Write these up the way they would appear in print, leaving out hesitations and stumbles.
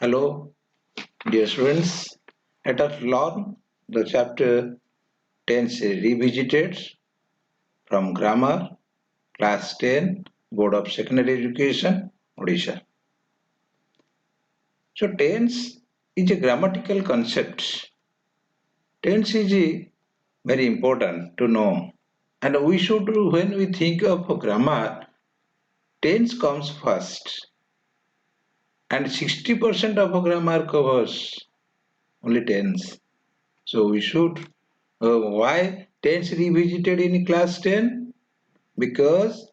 Hello, dear students. Let us learn the chapter tense revisited from grammar, class 10, Board of Secondary Education, Odisha. So, tense is a grammatical concept. Tense is very important to know, and we should, when we think of grammar, tense comes first, and 60% of grammar covers only tense. So we should, why tense revisited in class 10? Because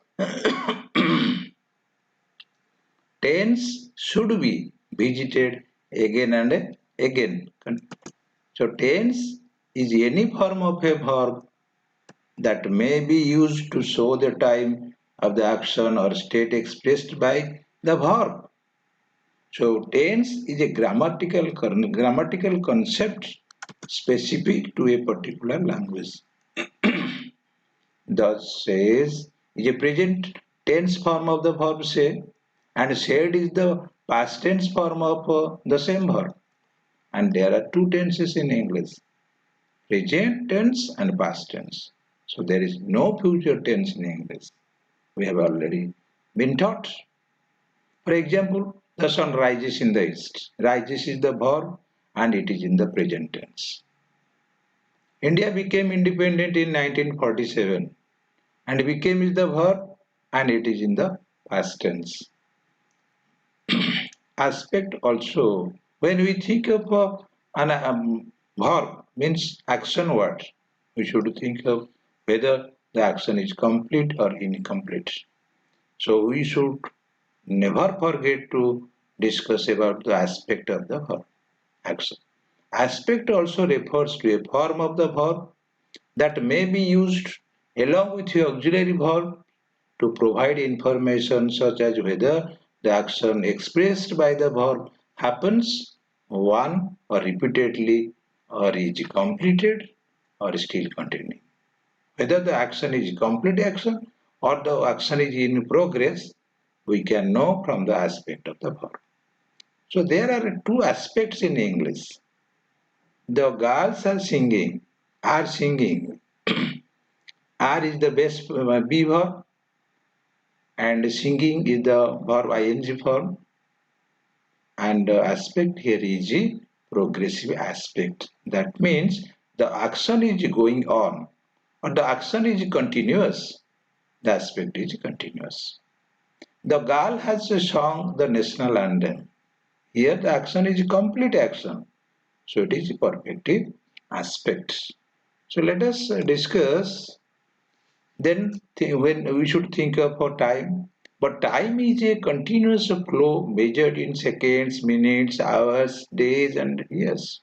tense should be visited again and again. So tense is any form of a verb that may be used to show the time of the action or state expressed by the verb. So tense is a grammatical concept specific to a particular language. Thus says is a present tense form of the verb say, and said is the past tense form of the same verb. And there are two tenses in English, present tense and past tense. So there is no future tense in English. We have already been taught. For example, the sun rises in the east. Rises is the verb and it is in the present tense. India became independent in 1947 and became is the verb and it is in the past tense. Aspect also, when we think of an verb means action word, we should think of whether the action is complete or incomplete. So we should never forget to discuss about the aspect of the verb action. Aspect also refers to a form of the verb that may be used along with the auxiliary verb to provide information such as whether the action expressed by the verb happens one or repeatedly or is completed or still continuing. Whether the action is complete action or the action is in progress, we can know from the aspect of the verb. So there are two aspects in English. The girls are singing. Are is the best be verb and singing is the verb ing form, and the aspect here is a progressive aspect. That means the action is going on or the action is continuous. The aspect is continuous. The girl has sung the national anthem. Here the action is complete action. So it is a perfective aspect. So let us discuss then when we should think of for time. But time is a continuous flow measured in seconds, minutes, hours, days and years.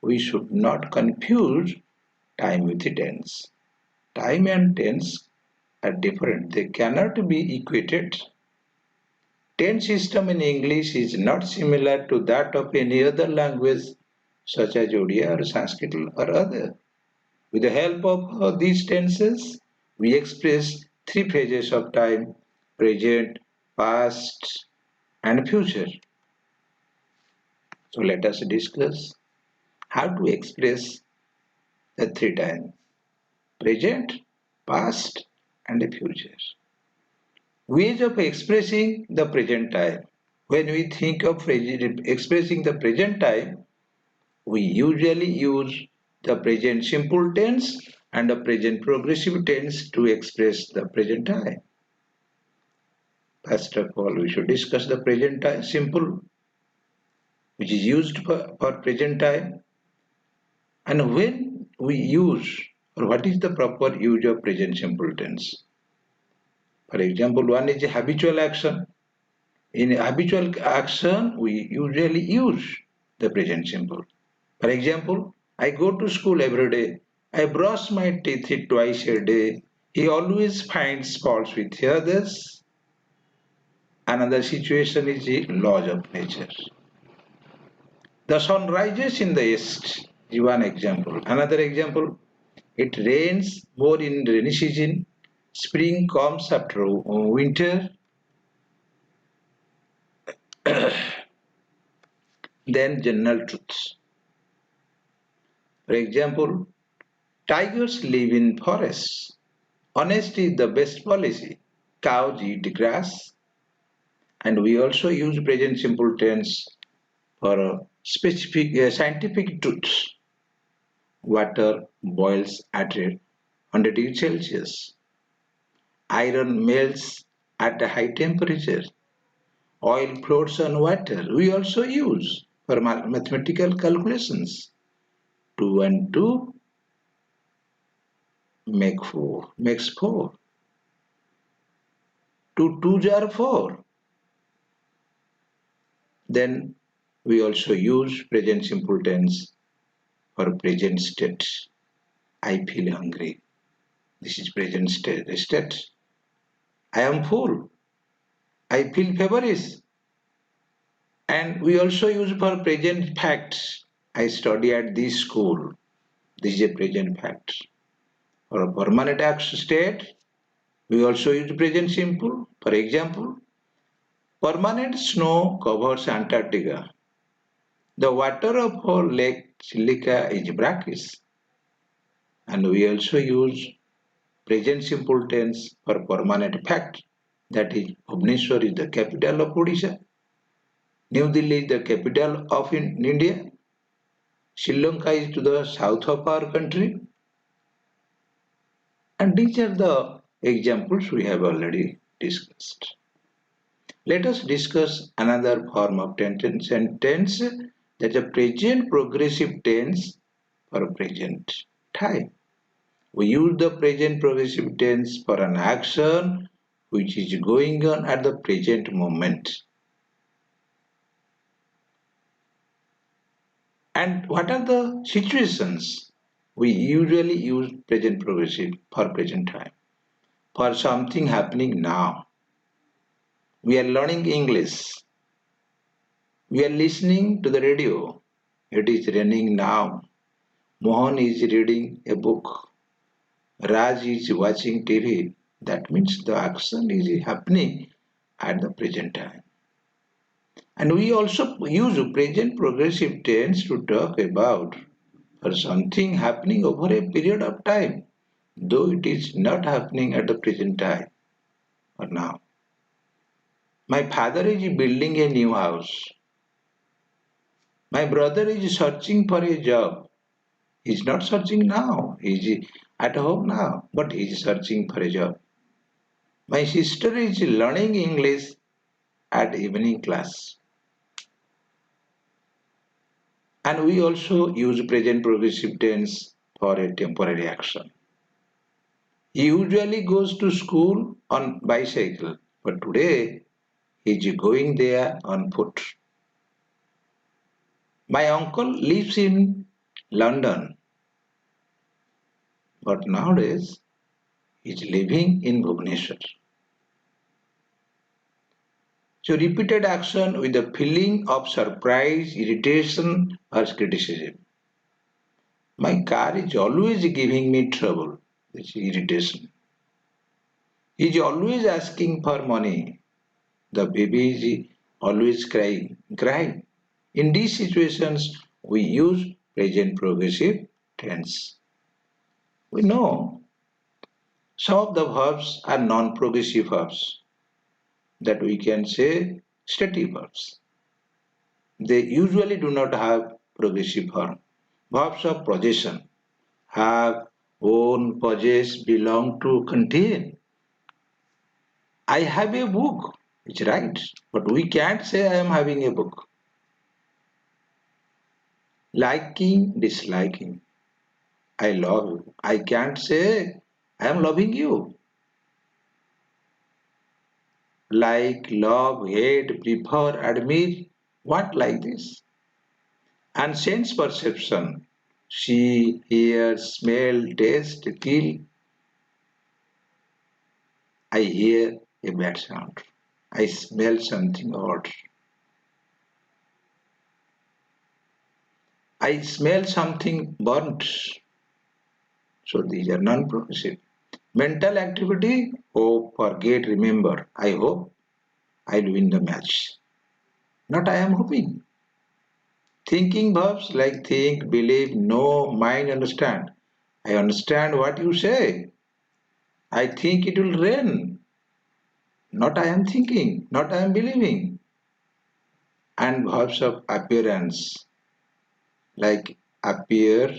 We should not confuse time with tense. Time and tense are different. They cannot be equated. Tense system in English is not similar to that of any other language such as Odia or Sanskrit or other. With the help of these tenses, we express three phases of time: present, past, and future. So let us discuss how to express the three times: present, past, and future. Ways of expressing the present time. When we think of expressing the present time, we usually use the present simple tense and the present progressive tense to express the present time. First of all, we should discuss the present time simple, which is used for present time, and when we use or what is the proper use of present simple tense. For example, one is a habitual action. In habitual action, we usually use the present simple. For example, I go to school every day. I brush my teeth twice a day. He always finds faults with others. Another situation is the laws of nature. The sun rises in the east is one example. Another example, it rains more in rainy season. Spring comes after winter. Then general truths. For example, tigers live in forests. Honesty is the best policy. Cows eat grass. And we also use present simple tense for specific scientific truths. Water boils at 100 degrees Celsius. Iron melts at a high temperature. Oil floats on water. We also use for mathematical calculations. 2 and 2 makes 4. 2 twos are 4. Then we also use present simple tense for present state. I feel hungry. This is present state. I am full. I feel feverish. And we also use for present facts. I study at this school. This is a present fact. For a permanent state, we also use present simple. For example, permanent snow covers Antarctica. The water of Lake Silica is brackish. And we also use present simple tense for permanent fact. That is, Bhubaneswar is the capital of Odisha. New Delhi is the capital of India. Sri Lanka is to the south of our country. And these are the examples we have already discussed. Let us discuss another form of tense, that's a present progressive tense for present time. We use the present progressive tense for an action which is going on at the present moment. And what are the situations? We usually use present progressive for present time. For something happening now. We are learning English. We are listening to the radio. It is raining now. Mohan is reading a book. Raj is watching TV. That means the action is happening at the present time. And we also use present progressive tense to talk about for something happening over a period of time, though it is not happening at the present time or now. My father is building a new house. My brother is searching for a job. He is not searching now. He is at home now, but he is searching for a job. My sister is learning English at evening class. And we also use present progressive tense for a temporary action. He usually goes to school on bicycle, but today he is going there on foot. My uncle lives in London, but nowadays he is living in Bhubaneswar. So repeated action with a feeling of surprise, irritation or criticism. My car is always giving me trouble. This is irritation. He is always asking for money. The baby is always crying. In these situations, we use present progressive tense. We know some of the verbs are non-progressive verbs that we can say static verbs. They usually do not have progressive form. Verbs of possession have, own, possess, belong to, contain. I have a book. It's right. But we can't say I am having a book. Liking, disliking. I love you. I can't say I am loving you. Like, love, hate, prefer, admire. What like this? And sense perception. See, hear, smell, taste, feel. I hear a bad sound. I smell something odd. I smell something burnt. So these are non-progressive. Mental activity, hope, forget, remember. I hope I'll win the match. Not I am hoping. Thinking verbs like think, believe, know, mind, understand. I understand what you say. I think it will rain. Not I am thinking, not I am believing. And verbs of appearance like appear,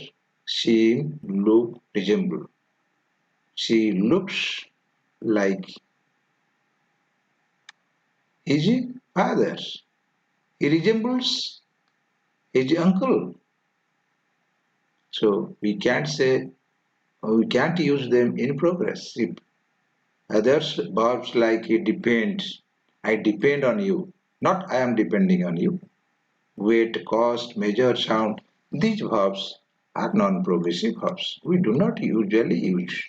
seem, look, resemble. She looks like his father. He resembles his uncle. So we can't use them in progressive. Others verbs like it depends. I depend on you. Not I am depending on you. Weight, cost, measure, sound. These verbs are non-progressive verbs. We do not usually use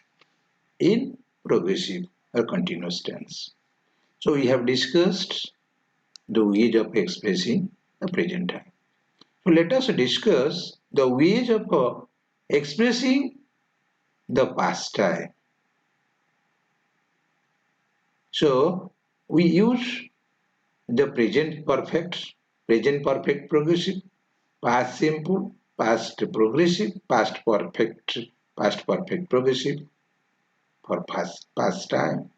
in progressive or continuous tense. So we have discussed the ways of expressing the present time. So let us discuss the ways of expressing the past time. So we use the present perfect progressive, past simple, past progressive, past perfect progressive for past time.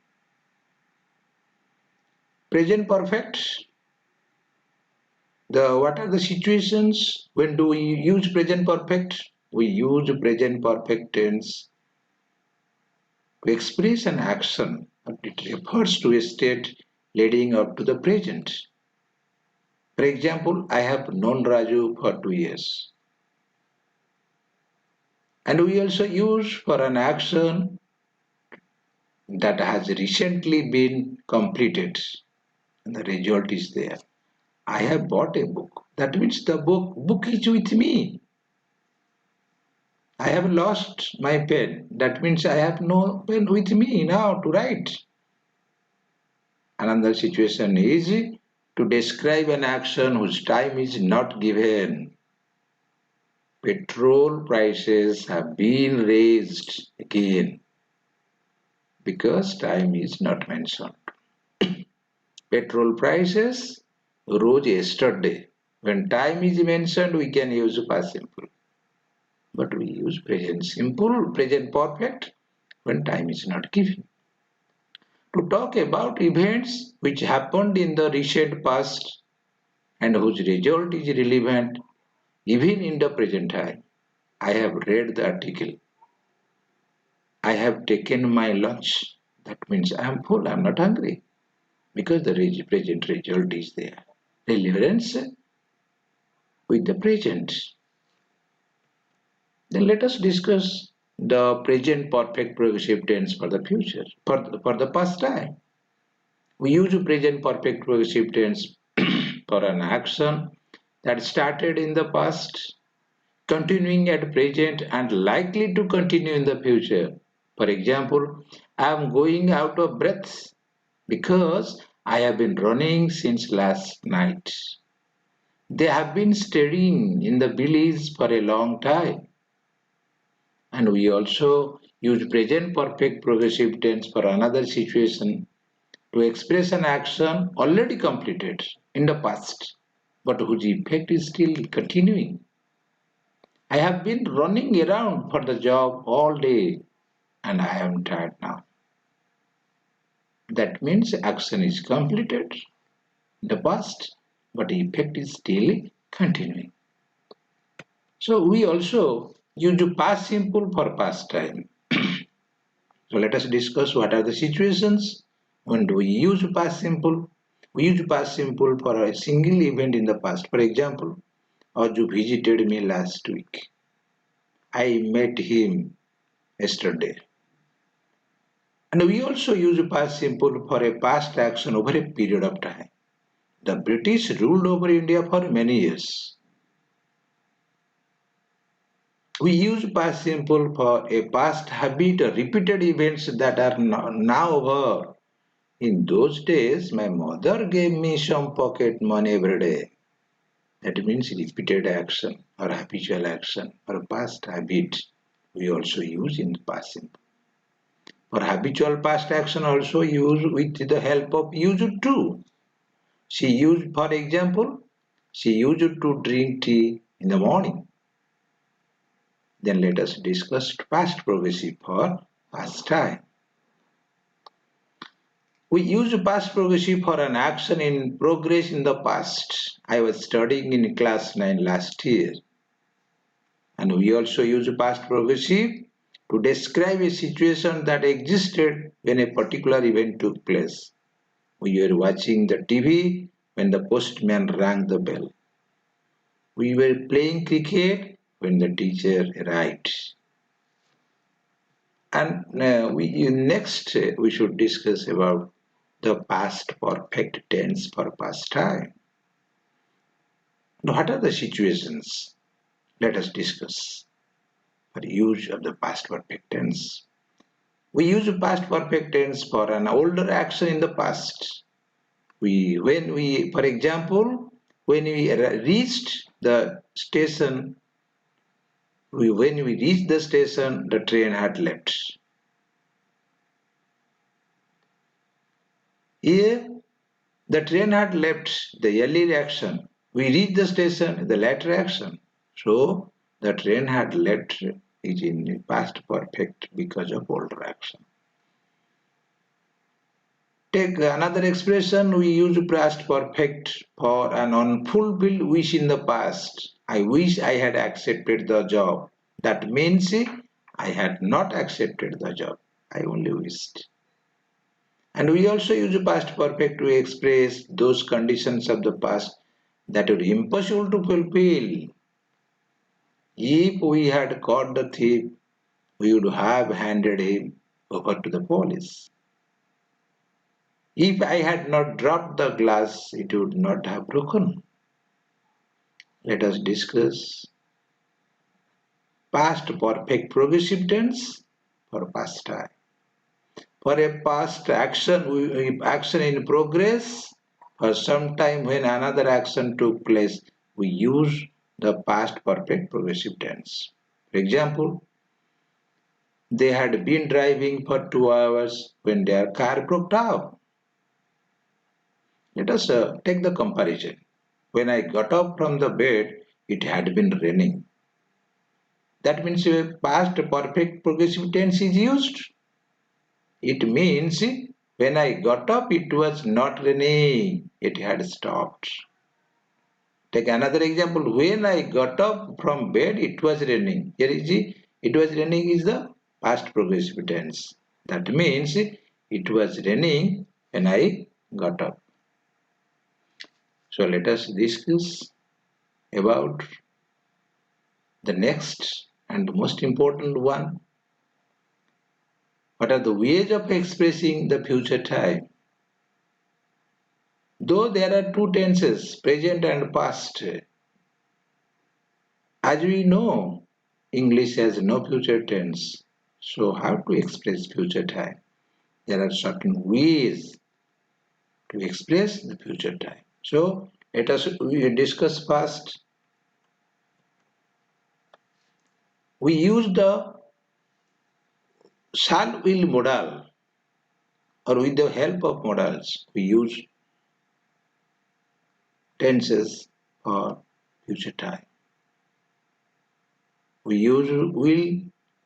Present perfect. What are the situations when do we use present perfect? We use present perfect tense to express an action. It refers to a state leading up to the present. For example, I have known Raju for 2 years. And we also use for an action that has recently been completed. And the result is there. I have bought a book. That means the book is with me. I have lost my pen. That means I have no pen with me now to write. Another situation is to describe an action whose time is not given. Petrol prices have been raised again because time is not mentioned. Petrol prices rose yesterday. When time is mentioned, we can use past simple. But we use present simple, present perfect when time is not given. To talk about events which happened in the recent past and whose result is relevant even in the present time. I have read the article. I have taken my lunch. That means I am full, I am not hungry because the present result is there. Relevance with the present. Then let us discuss the present perfect progressive tense for the future, for the past time. We use present perfect progressive tense for an action that started in the past, continuing at present and likely to continue in the future. For example, I am going out of breath because I have been running since last night. They have been staying in the village for a long time. And we also use present perfect progressive tense for another situation to express an action already completed in the past, but whose effect is still continuing. I have been running around for the job all day and I am tired now. That means action is completed in the past, but the effect is still continuing. So we also use past simple for past time. So let us discuss what are the situations when do we use past simple. We use past simple for a single event in the past. For example, Arju visited me last week. I met him yesterday. And we also use past simple for a past action over a period of time. The British ruled over India for many years. We use past simple for a past habit or repeated events that are now over. In those days, my mother gave me some pocket money every day. That means repeated action or habitual action or past habit. We also use in the past simple. For habitual past action also use with the help of used to. She used, for example, She used to drink tea in the morning. Then let us discuss past progressive for past time. We use past progressive for an action in progress in the past. I was studying in class 9 last year. And we also use past progressive to describe a situation that existed when a particular event took place. We were watching the TV when the postman rang the bell. We were playing cricket when the teacher arrived. And next we should discuss about the past perfect tense for past time. Now, what are the situations? Let us discuss for use of the past perfect tense. We use past perfect tense for an older action in the past. For example, when we reached the station, when we reached the station, the train had left. Here, the train had left the earlier action. We reached the station, the latter action. So, the train had left is in past perfect because of older action. Take another expression, we use past perfect for an unfulfilled wish in the past. I wish I had accepted the job. That means I had not accepted the job. I only wished. And we also use past perfect to express those conditions of the past that were impossible to fulfill. If we had caught the thief, we would have handed him over to the police. If I had not dropped the glass, it would not have broken. Let us discuss past perfect progressive tense for past time. For a past action in progress, for some time when another action took place, we use the past perfect progressive tense. For example, they had been driving for 2 hours when their car broke down. Let us take the comparison. When I got up from the bed, it had been raining. That means past perfect progressive tense is used. It means when I got up, it was not raining. It had stopped. Take another example. When I got up from bed, it was raining. Here is it was raining is the past progressive tense. That means it was raining when I got up. So let us discuss about the next and most important one. What are the ways of expressing the future time? Though there are two tenses, present and past, as we know, English has no future tense. So how to express future time? There are certain ways to express the future time. So let us discuss first. We use the shall will modal, or with the help of modals, we use tenses for future time. We use will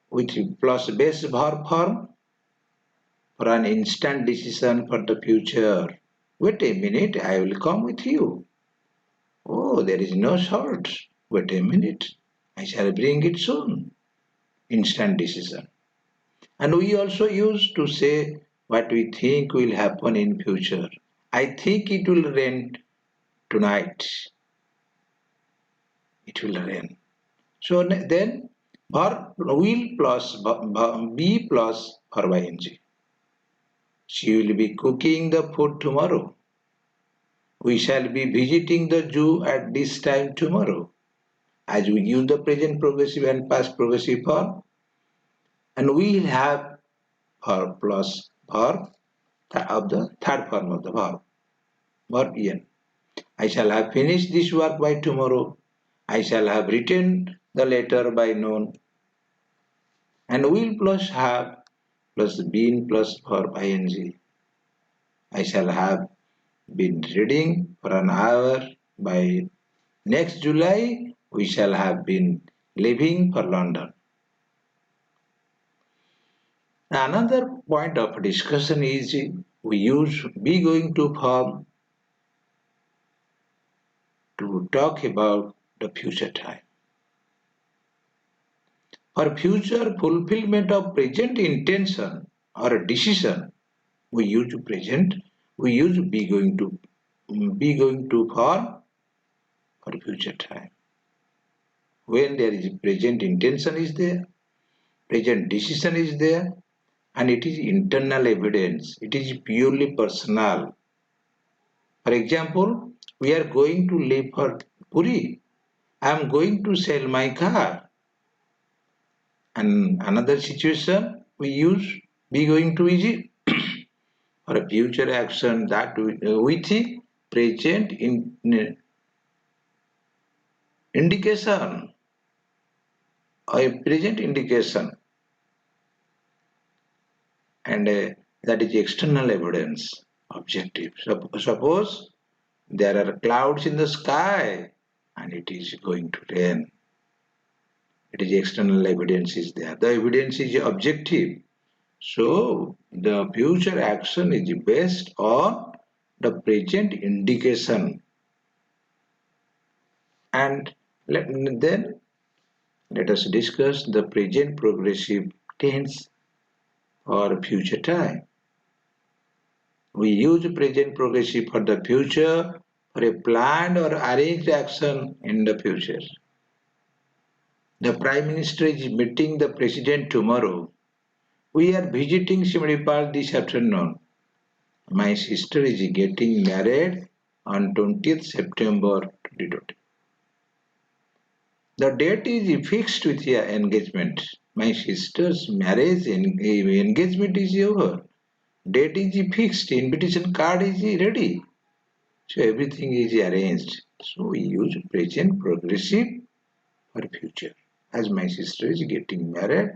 with plus base verb form for an instant decision for the future. Wait a minute, I will come with you. Oh, there is no salt. Wait a minute, I shall bring it soon. Instant decision. And we also use to say what we think will happen in future. I think it will rain tonight. It will rain. So then verb will plus be plus verb ing. She will be cooking the food tomorrow. We shall be visiting the zoo at this time tomorrow. As we use the present progressive and past progressive form, and we will have verb plus verb of the third form of the verb en. I shall have finished this work by tomorrow. I shall have written the letter by noon. And will plus have plus been plus verb ing. I shall have been reading for an hour by Next July, we shall have been leaving for London. Another point of discussion is we use be going to form to talk about the future time. For future fulfillment of present intention or a decision, we use present, we use be going to form for future time. When there is present intention is there, present decision is there, and it is internal evidence. It is purely personal. For example, we are going to leave for Puri. I am going to sell my car. And another situation, we use be going to Egypt for a future action that with the present indication or a present indication, and that is external evidence objective. Suppose there are clouds in the sky and it is going to rain. It is external evidence is there. The evidence is objective. So the future action is based on the present indication. And then let us discuss the present progressive tense for future time. We use present progressive for the future for a planned or arranged action in the future. The Prime Minister is meeting the President tomorrow. We are visiting Simripal this afternoon. My sister is getting married on 20th September 2020. The date is fixed with your engagement. My sister's marriage engagement is over. Date is fixed. Invitation card is ready. So everything is arranged. So we use present progressive for future. As my sister is getting married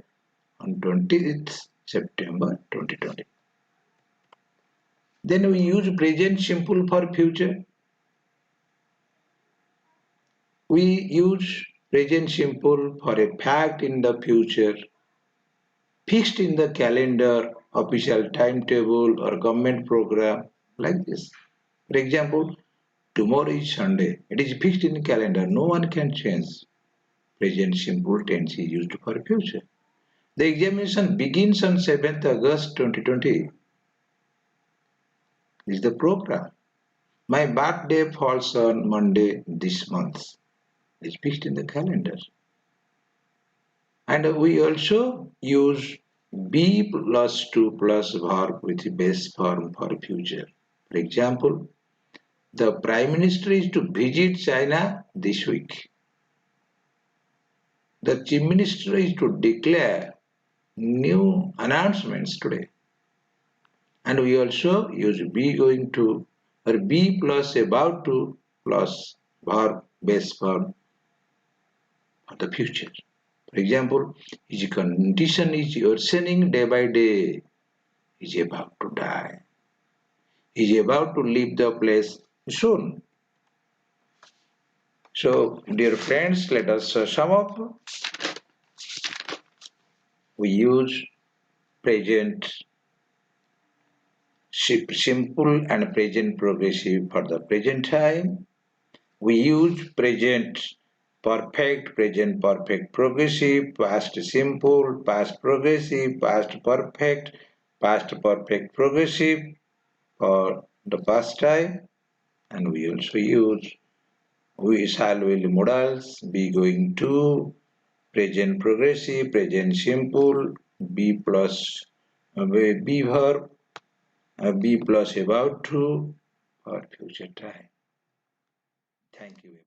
on 20th September 2020. Then we use present simple for future. We use present simple for a fact in the future, fixed in the calendar, official timetable or government program, like this. For example, tomorrow is Sunday. It is fixed in the calendar. No one can change. Present simple tense is used for future. The examination begins on 7th August 2020. This is the program. My birthday falls on Monday this month. It is fixed in the calendar. And we also use be plus to plus verb with base form for future. For example, the Prime Minister is to visit China this week. The Chief Minister is to declare new announcements today. And we also use be going to or be plus about to plus verb base form for the future. For example, his condition is worsening day by day. He is about to die. He is about to leave the place soon. So, dear friends, let us sum up. We use present simple and present progressive for the present time. We use present perfect progressive, past simple, past progressive, past perfect progressive for the past time. And we also use we shall will modals be going to present progressive, present simple, be plus be verb, be plus about to for future time. Thank you.